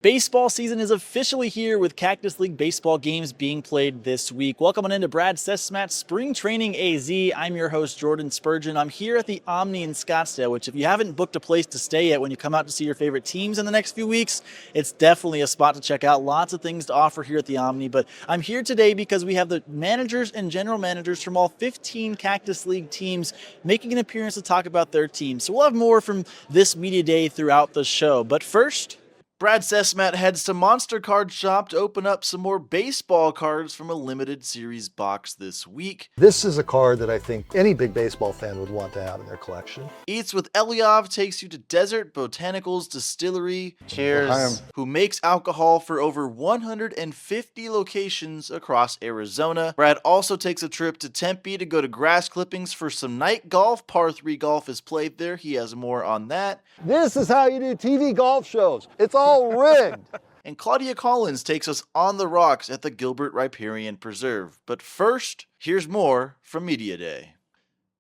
Baseball season is officially here with Cactus League baseball games being played this week. Welcome on into Brad Cesmat Spring Training AZ. I'm your host, Jordan Spurgeon. I'm here at the Omni in Scottsdale, which if you haven't booked a place to stay yet when you come out to see your favorite teams in the next few weeks, it's definitely a spot to check out. Lots of things to offer here at the Omni, but I'm here today because we have the managers and general managers from all 15 Cactus League teams making an appearance to talk about their teams. So we'll have more from this media day throughout the show. But first, Brad Cesmat heads to Monster Card Shop to open up some more baseball cards from a limited series box this week. This is a card that I think any big baseball fan would want to have in their collection. Eats with Eliov takes you to Desert Botanicals Distillery. Cheers. Who makes alcohol for over 150 locations across Arizona. Brad also takes a trip to Tempe to go to Grass Clippings for some night golf. Par 3 golf is played there. He has more on that. This is how you do TV golf shows. It's all rigged. And Claudia Collins takes us on the rocks at the Gilbert Riparian Preserve. But first, here's more from Media Day.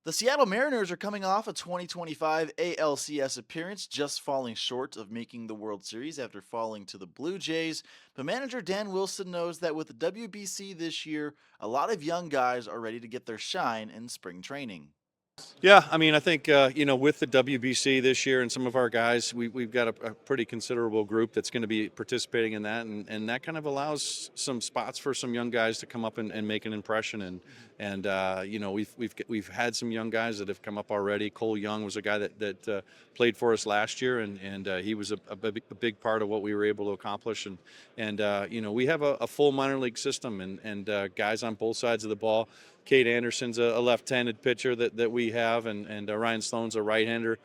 The Seattle Mariners are coming off a 2025 ALCS appearance, just falling short of making the World Series after falling to the Blue Jays. But manager Dan Wilson knows that with the WBC this year, a lot of young guys are ready to get their shine in spring training. Yeah, I mean, I think, with the WBC this year and some of our guys, we've got a pretty considerable group that's going to be participating in that, and that kind of allows some spots for some young guys to come up and make an impression. We've had some young guys that have come up already. Cole Young was a guy that played for us last year, and he was a big part of what we were able to accomplish. We have a full minor league system and guys on both sides of the ball. Cade Anderson's a left-handed pitcher that we have, and Ryan Sloan's a right-hander.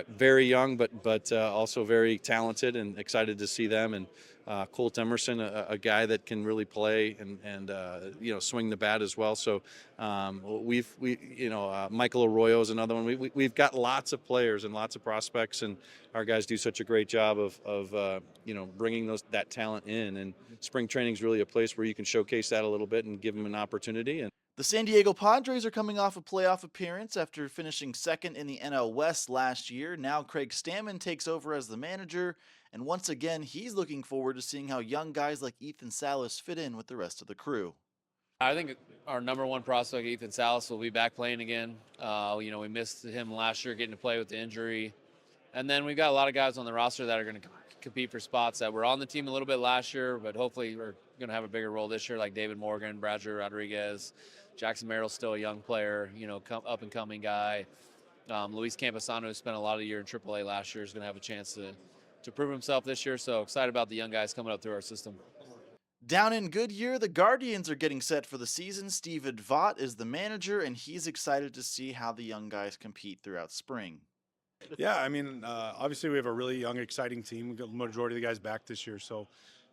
Very young, but also very talented, and excited to see them. And Colt Emerson, a guy that can really play and swing the bat as well. So Michael Arroyo is another one. We've got lots of players and lots of prospects, and our guys do such a great job of bringing that talent in. And spring training is really a place where you can showcase that a little bit and give them an opportunity. The San Diego Padres are coming off a playoff appearance after finishing second in the NL West last year. Now Craig Stammen takes over as the manager, and once again, he's looking forward to seeing how young guys like Ethan Salas fit in with the rest of the crew. I think our number one prospect, Ethan Salas, will be back playing again. We missed him last year getting to play with the injury. And then we've got a lot of guys on the roster that are going to compete for spots that were on the team a little bit last year, but hopefully we're going to have a bigger role this year, like David Morgan, Bradger Rodriguez. Jackson Merrill's still a young player, up-and-coming guy. Luis Camposano, who spent a lot of the year in AAA last year, is going to have a chance to prove himself this year. So excited about the young guys coming up through our system. Down in Goodyear, the Guardians are getting set for the season. Steven Vaught is the manager, and he's excited to see how the young guys compete throughout spring. Yeah, I mean, obviously we have a really young, exciting team. We've got the majority of the guys back this year, so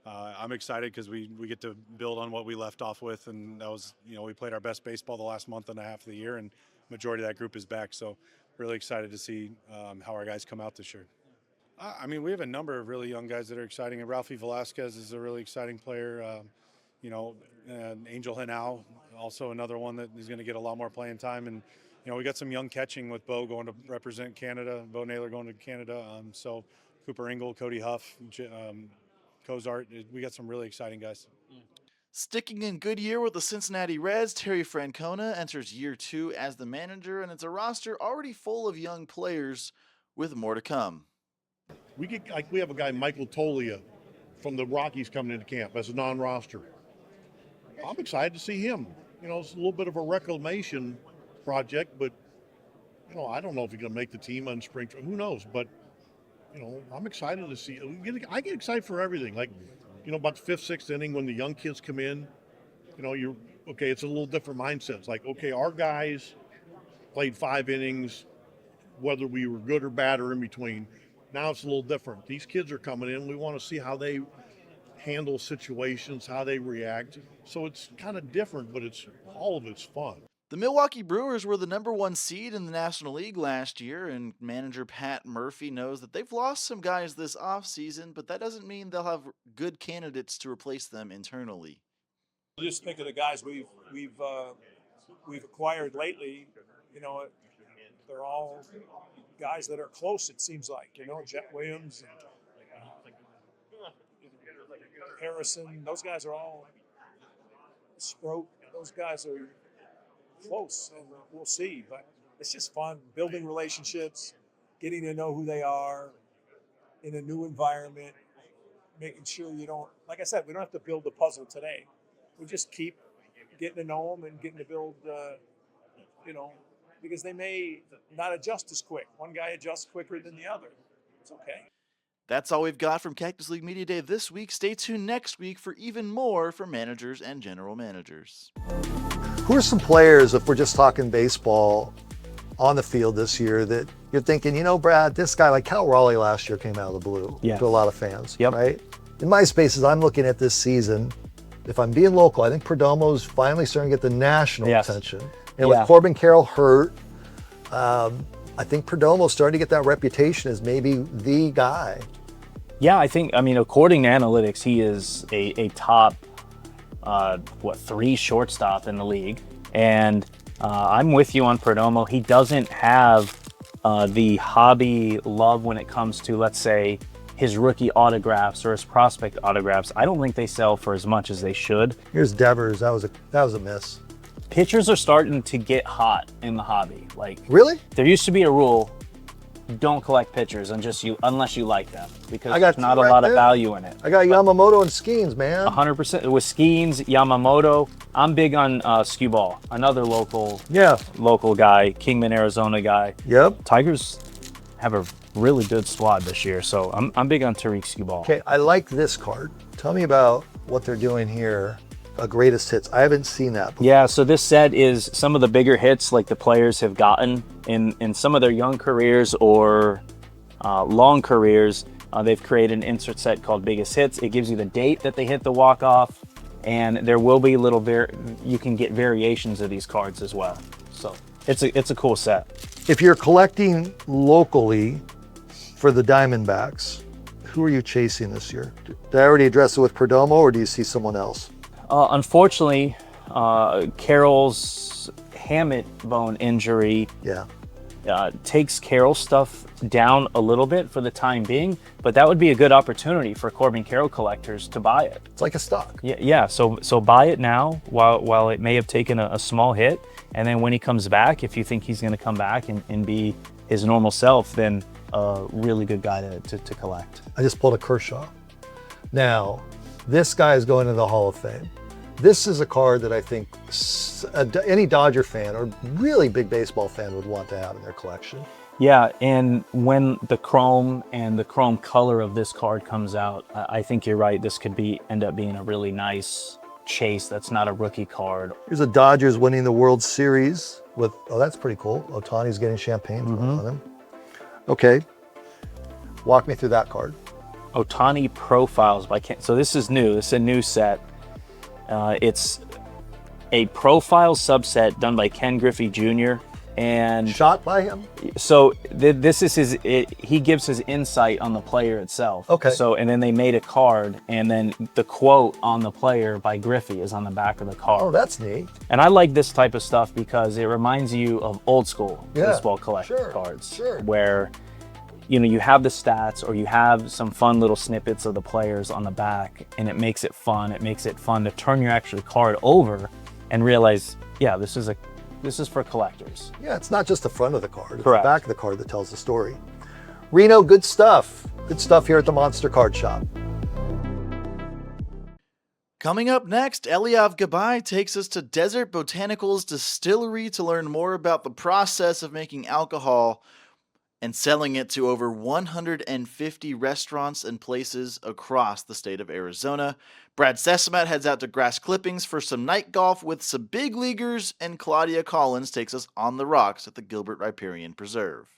I'm excited because we get to build on what we left off with, and that was, we played our best baseball the last month and a half of the year, and majority of that group is back, so really excited to see how our guys come out this year. I mean, we have a number of really young guys that are exciting, and Ralphie Velasquez is a really exciting player. Angel Henao, also another one that is going to get a lot more playing time, and we got some young catching with Bo going to represent Canada, Bo Naylor going to Canada. So Cooper Ingle, Cody Huff, Cozart, we got some really exciting guys. Sticking in Goodyear with the Cincinnati Reds, Terry Francona enters year 2 as the manager, and it's a roster already full of young players with more to come. We have a guy, Michael Tolia, from the Rockies coming into camp as a non-roster. I'm excited to see him. It's a little bit of a reclamation project, but I don't know if he's going to make the team on spring. Who knows? But I'm excited to see. I get excited for everything. Like about the 5th, 6th inning when the young kids come in. You're okay. It's a little different mindset. It's like, okay, our guys played 5 innings, whether we were good or bad or in between. Now it's a little different. These kids are coming in. We want to see how they handle situations, how they react. So it's kind of different, but all of it's fun. The Milwaukee Brewers were the number 1 seed in the National League last year, and manager Pat Murphy knows that they've lost some guys this offseason, but that doesn't mean they'll have good candidates to replace them internally. Just think of the guys we've acquired lately. They're all guys that are close. It seems like Jet Williams, Harrison, those guys are all Sproat. Those guys are close, and we'll see. But it's just fun building relationships, getting to know who they are in a new environment, making sure you don't, like I said, we don't have to build the puzzle today. We just keep getting to know them and getting to build, because they may not adjust as quick. One guy adjusts quicker than the other. It's okay. That's all we've got from Cactus League Media Day this week. Stay tuned next week for even more from managers and general managers. Who are some players, if we're just talking baseball, on the field this year that you're thinking, Brad, this guy, like Cal Raleigh last year, came out of the blue to a lot of fans, right? In my spaces, I'm looking at this season. If I'm being local, I think Perdomo's finally starting to get the national attention. And with Corbin Carroll hurt, I think Perdomo's starting to get that reputation as maybe the guy. Yeah, according to analytics, he is a top, 3 shortstop in the league. And I'm with you on Perdomo. He doesn't have the hobby love when it comes to, let's say, his rookie autographs or his prospect autographs. I don't think they sell for as much as they should. Here's Devers. That was a miss. Pitchers are starting to get hot in the hobby. Like, really? There used to be a rule: don't collect pitchers unless you like them, because there's not a lot of value in it. I got Yamamoto and Skeens, man. 100% with Skeens, Yamamoto. I'm big on Skubal, another local guy, Kingman, Arizona guy. Yep. Tigers have a really good squad this year, so I'm big on Tariq Skubal. Okay, I like this card. Tell me about what they're doing here. Greatest hits. I haven't seen that before. Yeah, so this set is some of the bigger hits like the players have gotten in some of their young careers or long careers. They've created an insert set called Biggest Hits. It gives you the date that they hit the walk-off, and there will be you can get variations of these cards as well. So it's a cool set. If you're collecting locally for the Diamondbacks, who are you chasing this year? Did I already address it with Perdomo, or do you see someone else? Unfortunately, Carroll's hamate bone injury takes Carroll's stuff down a little bit for the time being, but that would be a good opportunity for Corbin Carroll collectors to buy it. It's like a stock. Yeah. So buy it now while it may have taken a small hit, and then when he comes back, if you think he's going to come back and be his normal self, then a really good guy to collect. I just pulled a Kershaw. Now, this guy is going to the Hall of Fame. This is a card that I think any Dodger fan or really big baseball fan would want to have in their collection. Yeah, and when the chrome and the chrome color of this card comes out, I think you're right. This could end up being a really nice chase. That's not a rookie card. Here's the Dodgers winning the World Series with, that's pretty cool. Ohtani's getting champagne on him. Okay, walk me through that card. Ohtani Profiles by Ken. So this is new. This is a new set. It's a profile subset done by Ken Griffey Jr. and shot by him. So this is he gives his insight on the player itself. Okay. So and then they made a card, and then the quote on the player by Griffey is on the back of the card. Oh, that's neat. And I like this type of stuff because it reminds you of old school baseball collector cards, where you have the stats or you have some fun little snippets of the players on the back, and it makes it fun. It makes it fun to turn your actual card over and realize, yeah, this is for collectors. Yeah, it's not just the front of the card. It's Correct. the back of the card that tells the story. Reno, good stuff. Good stuff here at the Monster Card Shop. Coming up next, Eliav Gabay takes us to Desert Botanicals Distillery to learn more about the process of making alcohol and selling it to over 150 restaurants and places across the state of Arizona. Brad Cesmat heads out to Grass Clippings for some night golf with some big leaguers, and Claudia Collins takes us on the rocks at the Gilbert Riparian Preserve.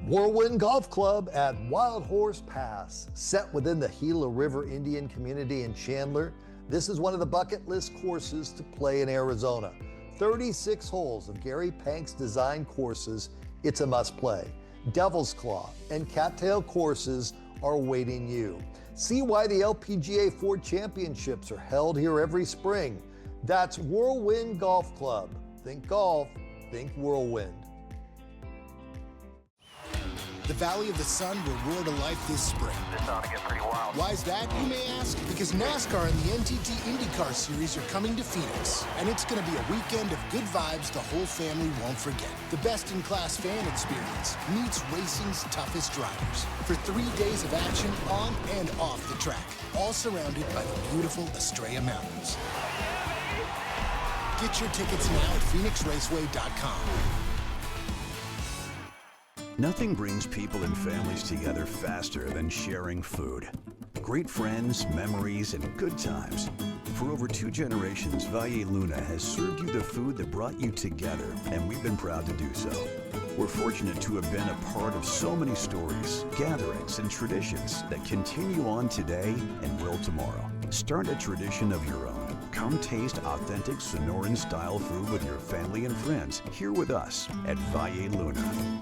Whirlwind Golf Club at Wild Horse Pass. Set within the Gila River Indian community in Chandler, this is one of the bucket list courses to play in Arizona. 36 holes of Gary Pank's design courses. It's a must play. Devil's Claw and Cattail courses are awaiting you. See why the LPGA Ford Championships are held here every spring. That's Whirlwind Golf Club. Think golf, think Whirlwind. The Valley of the Sun will roar to life this spring. This ought to get pretty wild. Why is that, you may ask? Because NASCAR and the NTT IndyCar Series are coming to Phoenix, and it's going to be a weekend of good vibes the whole family won't forget. The best-in-class fan experience meets racing's toughest drivers for 3 days of action on and off the track, all surrounded by the beautiful Estrella Mountains. Get your tickets now at phoenixraceway.com. Nothing brings people and families together faster than sharing food. Great friends, memories, and good times. For over 2 generations, Valle Luna has served you the food that brought you together, and we've been proud to do so. We're fortunate to have been a part of so many stories, gatherings, and traditions that continue on today and will tomorrow. Start a tradition of your own. Come taste authentic Sonoran-style food with your family and friends here with us at Valle Luna.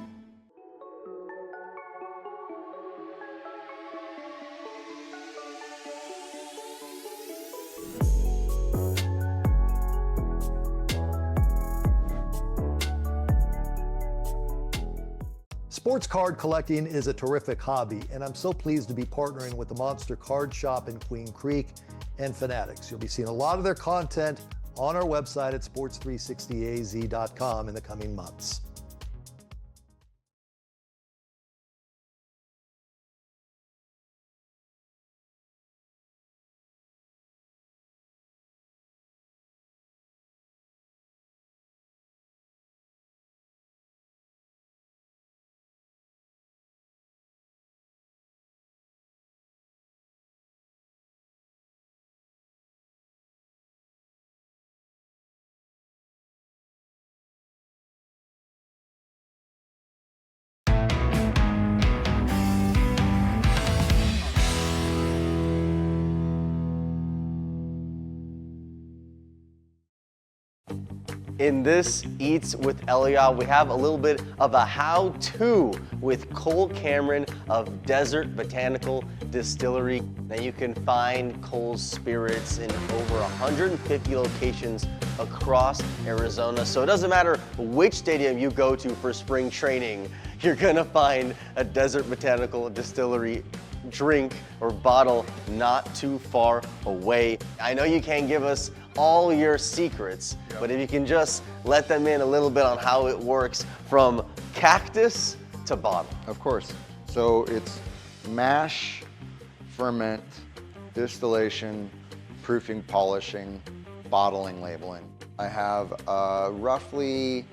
Sports card collecting is a terrific hobby, and I'm so pleased to be partnering with the Monster Card Shop in Queen Creek and Fanatics. You'll be seeing a lot of their content on our website at sports360az.com in the coming months. In this Eats with Elia, we have a little bit of a how-to with Cole Cameron of Desert Botanical Distillery. Now you can find Cole's spirits in over 150 locations across Arizona. So it doesn't matter which stadium you go to for spring training, you're gonna find a Desert Botanical Distillery drink or bottle not too far away. I know you can't give us all your secrets, but if you can just let them in a little bit on how it works from cactus to bottle. Of course. So it's mash, ferment, distillation, proofing, polishing, bottling, labeling. I have roughly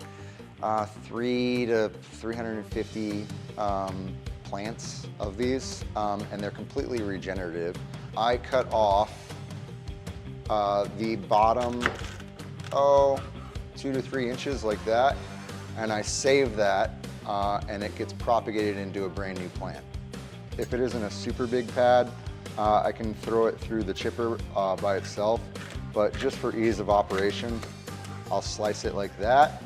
3 to 350 plants of these, and they're completely regenerative. I cut off the bottom, 2 to 3 inches like that, and I save that, and it gets propagated into a brand new plant. If it isn't a super big pad, I can throw it through the chipper by itself, but just for ease of operation, I'll slice it like that,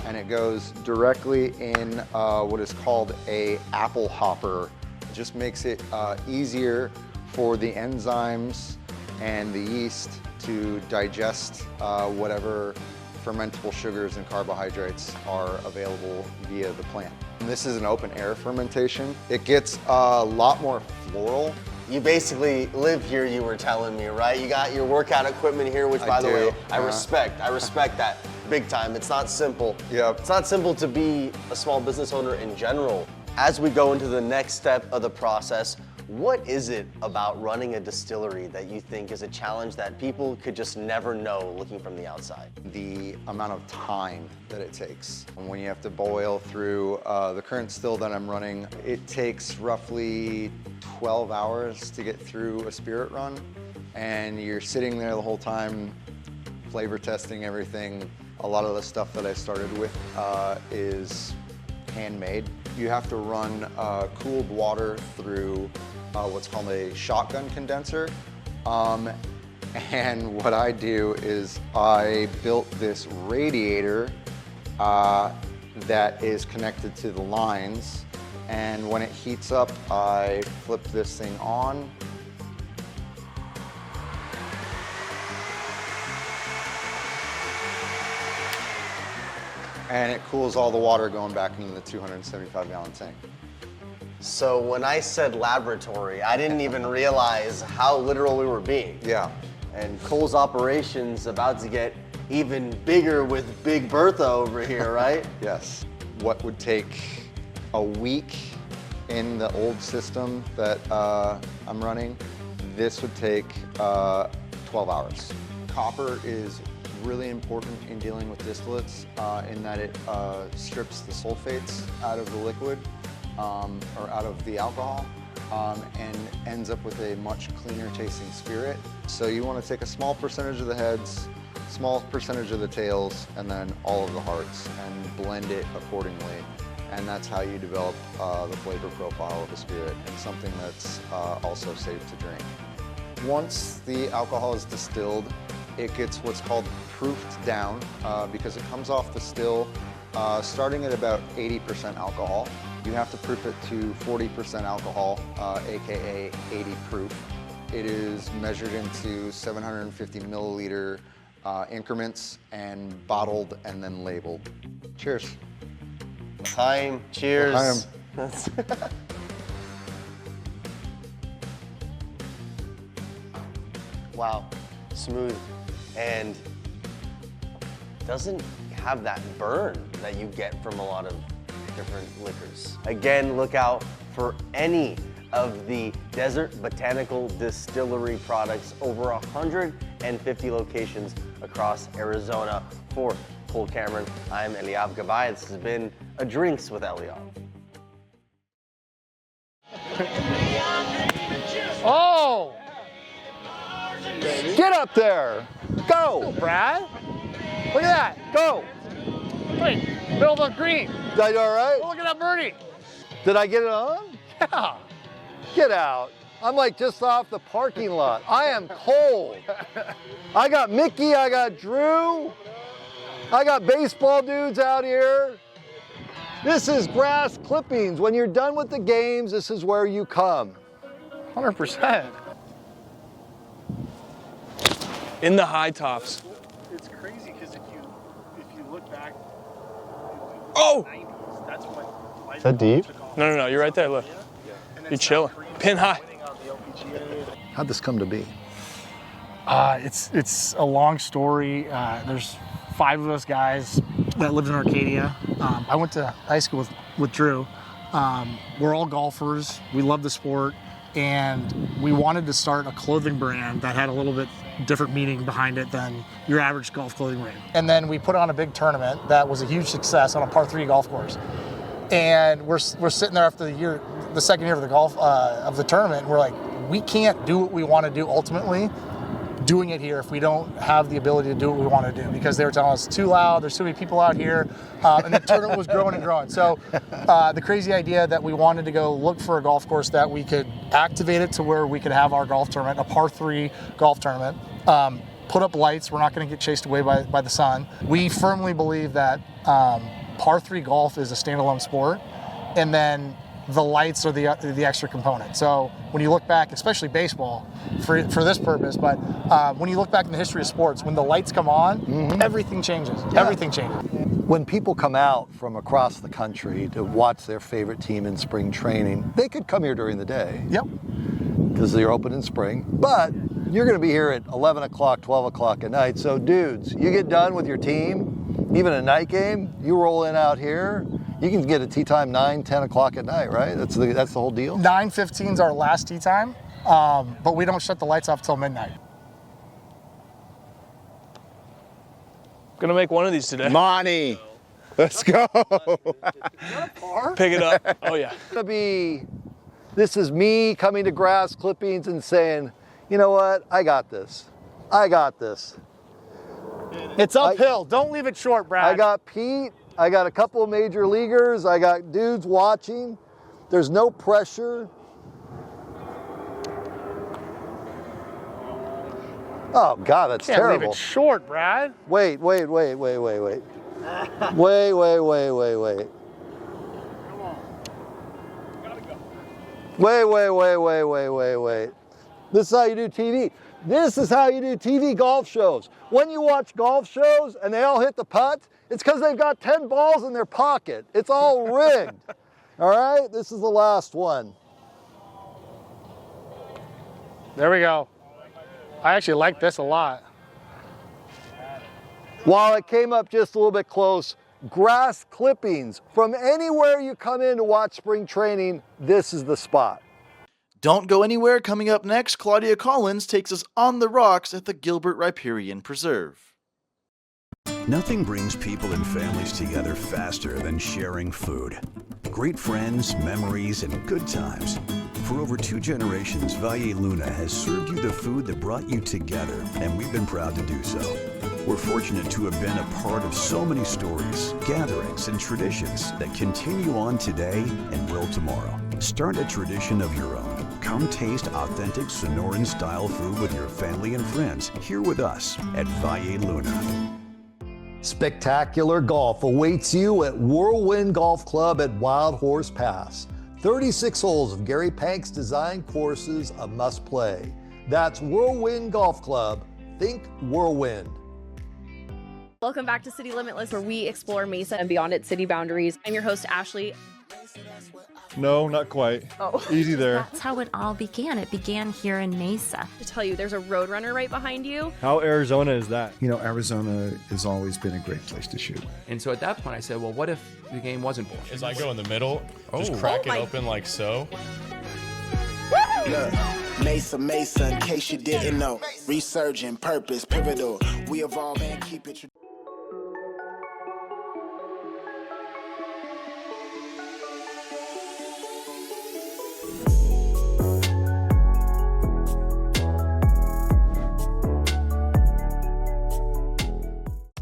and it goes directly in what is called a apple hopper. It just makes it easier for the enzymes and the yeast to digest whatever fermentable sugars and carbohydrates are available via the plant. And this is an open air fermentation. It gets a lot more floral. You basically live here, you were telling me, right? You got your workout equipment here, which by the way, I respect that big time. It's not simple. Yep. It's not simple to be a small business owner in general. As we go into the next step of the process, what is it about running a distillery that you think is a challenge that people could just never know looking from the outside? The amount of time that it takes. When you have to boil through the current still that I'm running, it takes roughly 12 hours to get through a spirit run, and you're sitting there the whole time, flavor testing everything. A lot of the stuff that I started with is handmade. You have to run cooled water through what's called a shotgun condenser. And what I do is I built this radiator that is connected to the lines. And when it heats up, I flip this thing on. And it cools all the water going back into the 275-gallon tank. So when I said laboratory, I didn't even realize how literal we were being. Yeah. And Cole's operation's about to get even bigger with Big Bertha over here, right? Yes. What would take a week in the old system that I'm running, this would take 12 hours. Copper is really important in dealing with distillates in that it strips the sulfates out of the liquid or out of the alcohol and ends up with a much cleaner tasting spirit. So you want to take a small percentage of the heads, small percentage of the tails, and then all of the hearts and blend it accordingly. And that's how you develop the flavor profile of a spirit and something that's also safe to drink. Once the alcohol is distilled, it gets what's called proofed down because it comes off the still starting at about 80% alcohol. You have to proof it to 40% alcohol, AKA 80 proof. It is measured into 750 milliliter increments and bottled and then labeled. Cheers. Time, cheers. Wow, smooth, and doesn't have that burn that you get from a lot of different liquors. Again, look out for any of the Desert Botanical Distillery products, over 150 locations across Arizona. For Cole Cameron, I'm Eliav Gavai. This has been a Drinks with Eliav. Oh! Get up there! Go! Brad? Look at that! Go! Wait, middle of the green. Did I do all right? Oh, look at that birdie. Did I get it on? Yeah. Get out. I'm like just off the parking lot. I am cold. I got Mickey, I got Drew. I got baseball dudes out here. This is grass clippings. When you're done with the games, this is where you come. 100%. In the high tops. It's crazy because if you look back, Oh! 90s, that's when Is that deep? No, you're right there, look. You're chilling. Pin high. How'd this come to be? It's a long story. There's 5 of us guys that lived in Arcadia. I went to high school with Drew. We're all golfers. We love the sport. And we wanted to start a clothing brand that had a little bit different meaning behind it than your average golf clothing brand. And then we put on a big tournament that was a huge success on a par 3 golf course. And we're sitting there after the second year of the golf of the tournament, and we're like, we can't do what we want to do ultimately doing it here if we don't have the ability to do what we want to do, because they were telling us it's too loud, there's too many people out here, and the tournament was growing and growing. So the crazy idea that we wanted to go look for a golf course that we could activate it to where we could have our golf tournament, a par 3 golf tournament, put up lights, we're not going to get chased away by the sun. We firmly believe that par 3 golf is a standalone sport, and then the lights are the extra component. So when you look back, especially baseball, for this purpose, but when you look back in the history of sports, when the lights come on, everything changes. Yeah. Everything changes. When people come out from across the country to watch their favorite team in spring training, they could come here during the day. Yep. Because they're open in spring. But you're going to be here at 11 o'clock, 12 o'clock at night. So dudes, you get done with your team, even a night game, you roll in out here, you can get a tee time 9, 10 o'clock at night, right? That's the whole deal? 9:15 is our last tee time, but we don't shut the lights off till midnight. Gonna make one of these today. Money. Let's go. Pick it up. Oh yeah. This is me coming to Grass Clippings and saying, you know what? I got this. I got this. It's uphill. Don't leave it short, Brad. I got Pete. I got a couple of major leaguers. I got dudes watching. There's no pressure. Oh, God, that's Can't terrible. leave it short, Brad. Wait. Wait. Wait. This is how you do TV. This is how you do TV golf shows. When you watch golf shows and they all hit the putt, it's because they've got 10 balls in their pocket. It's all rigged. All right, this is the last one. There we go. I actually like this a lot. While it came up just a little bit close, grass clippings. From anywhere you come in to watch spring training, this is the spot. Don't go anywhere. Coming up next, Claudia Collins takes us on the rocks at the Gilbert Riparian Preserve. Nothing brings people and families together faster than sharing food. Great friends, memories, and good times. For over 2 generations, Valle Luna has served you the food that brought you together, and we've been proud to do so. We're fortunate to have been a part of so many stories, gatherings, and traditions that continue on today and will tomorrow. Start a tradition of your own. Come taste authentic Sonoran-style food with your family and friends here with us at Valle Luna. Spectacular golf awaits you at Whirlwind Golf Club at Wild Horse Pass. 36 holes of Gary Pank's design courses, a must play. That's Whirlwind Golf Club. Think Whirlwind. Welcome back to City Limitless, where we explore Mesa and beyond its city boundaries. I'm your host, Ashley. No, not quite. Oh. Easy there. That's how it all began. It began here in Mesa. To tell you, there's a Roadrunner right behind you. How Arizona is that? You know, Arizona has always been a great place to shoot. And so at that point I said, well, what if the game wasn't born? As I go in the middle, just crack it open like so. Look, Mesa, in case you didn't know. Resurgent, purpose, pivotal. We evolve and keep it.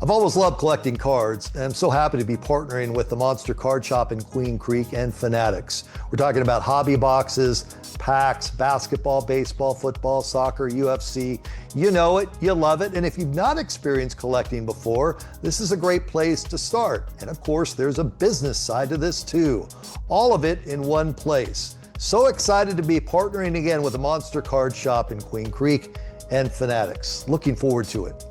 I've always loved collecting cards, and I'm so happy to be partnering with the Monster Card Shop in Queen Creek and Fanatics. We're talking about hobby boxes, packs, basketball, baseball, football, soccer, UFC. You know it, you love it, and if you've not experienced collecting before, this is a great place to start. And of course, there's a business side to this too. All of it in one place. So excited to be partnering again with the Monster Card Shop in Queen Creek and Fanatics. Looking forward to it.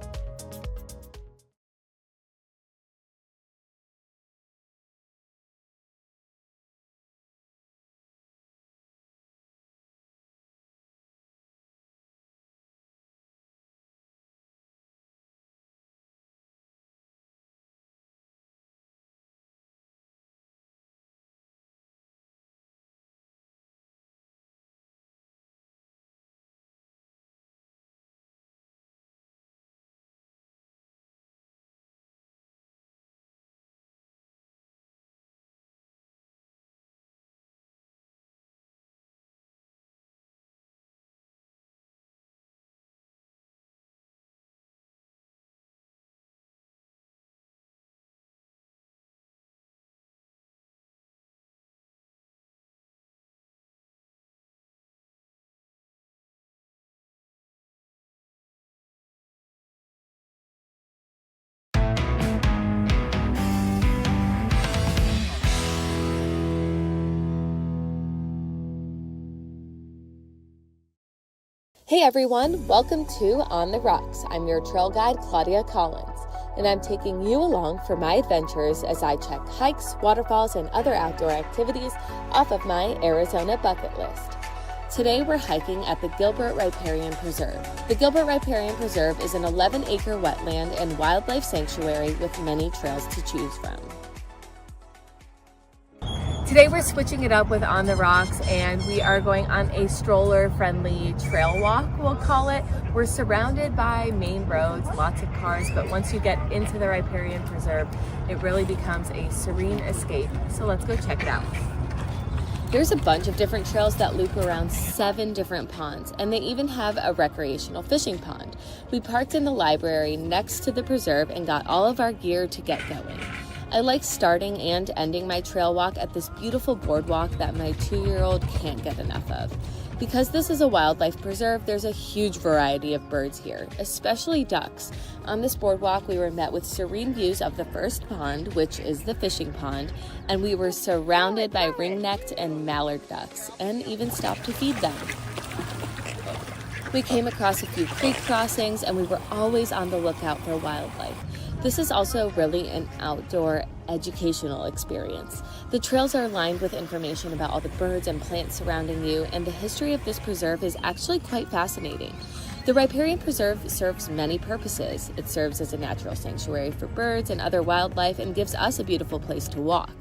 Hey everyone, welcome to On the Rocks. I'm your trail guide, Claudia Collins, and I'm taking you along for my adventures as I check hikes, waterfalls, and other outdoor activities off of my Arizona bucket list. Today we're hiking at the Gilbert Riparian Preserve. The Gilbert Riparian Preserve is an 11-acre wetland and wildlife sanctuary with many trails to choose from. Today we're switching it up with On the Rocks, and we are going on a stroller-friendly trail walk, we'll call it. We're surrounded by main roads, lots of cars, but once you get into the Riparian Preserve, it really becomes a serene escape. So let's go check it out. There's a bunch of different trails that loop around 7 different ponds, and they even have a recreational fishing pond. We parked in the library next to the preserve and got all of our gear to get going. I like starting and ending my trail walk at this beautiful boardwalk that my 2-year-old can't get enough of. Because this is a wildlife preserve, there's a huge variety of birds here, especially ducks. On this boardwalk, we were met with serene views of the first pond, which is the fishing pond, and we were surrounded by ring-necked and mallard ducks, and even stopped to feed them. We came across a few creek crossings, and we were always on the lookout for wildlife. This is also really an outdoor educational experience. The trails are lined with information about all the birds and plants surrounding you, and the history of this preserve is actually quite fascinating. The Riparian Preserve serves many purposes. It serves as a natural sanctuary for birds and other wildlife and gives us a beautiful place to walk.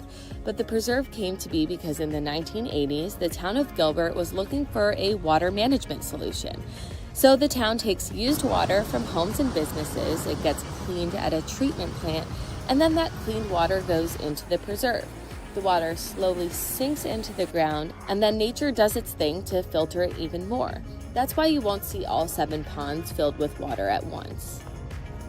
But the preserve came to be because in the 1980s, the town of Gilbert was looking for a water management solution. So the town takes used water from homes and businesses, it gets cleaned at a treatment plant, and then that cleaned water goes into the preserve. The water slowly sinks into the ground, and then nature does its thing to filter it even more. That's why you won't see all 7 ponds filled with water at once.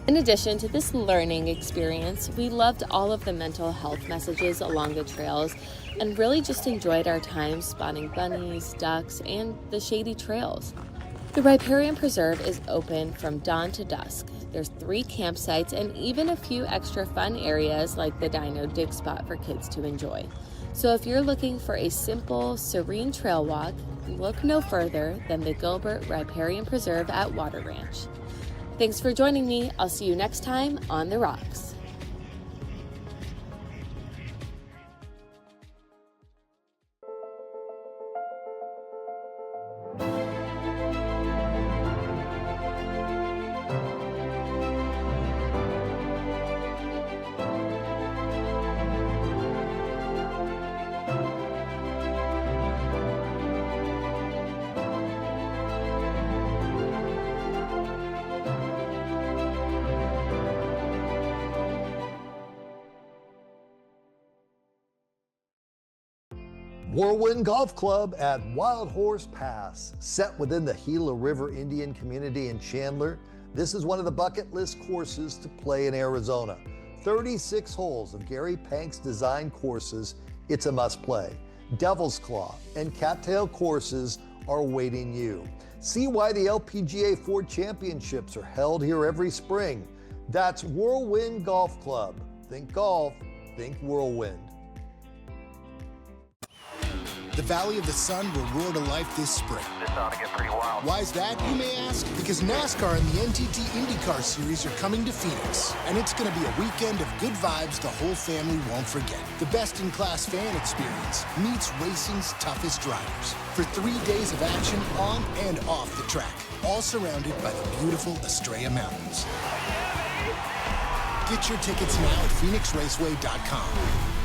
In addition to this learning experience, we loved all of the mental health messages along the trails and really just enjoyed our time spotting bunnies, ducks, and the shady trails. The Riparian Preserve is open from dawn to dusk. There's 3 campsites and even a few extra fun areas like the dino dig spot for kids to enjoy. So if you're looking for a simple, serene trail walk, look no further than the Gilbert Riparian Preserve at Water Ranch. Thanks for joining me. I'll see you next time on The Rocks. Whirlwind Golf Club at Wild Horse Pass. Set within the Gila River Indian community in Chandler, this is one of the bucket list courses to play in Arizona. 36 holes of Gary Pank's design courses, it's a must play. Devil's Claw and Cattail courses are awaiting you. See why the LPGA Ford Championships are held here every spring. That's Whirlwind Golf Club. Think golf, think Whirlwind. The Valley of the Sun will roar to life this spring. This ought to get pretty wild. Why is that, you may ask? Because NASCAR and the NTT IndyCar Series are coming to Phoenix, and it's going to be a weekend of good vibes the whole family won't forget. The best-in-class fan experience meets racing's toughest drivers for 3 days of action on and off the track, all surrounded by the beautiful Estrella Mountains. Get your tickets now at PhoenixRaceway.com.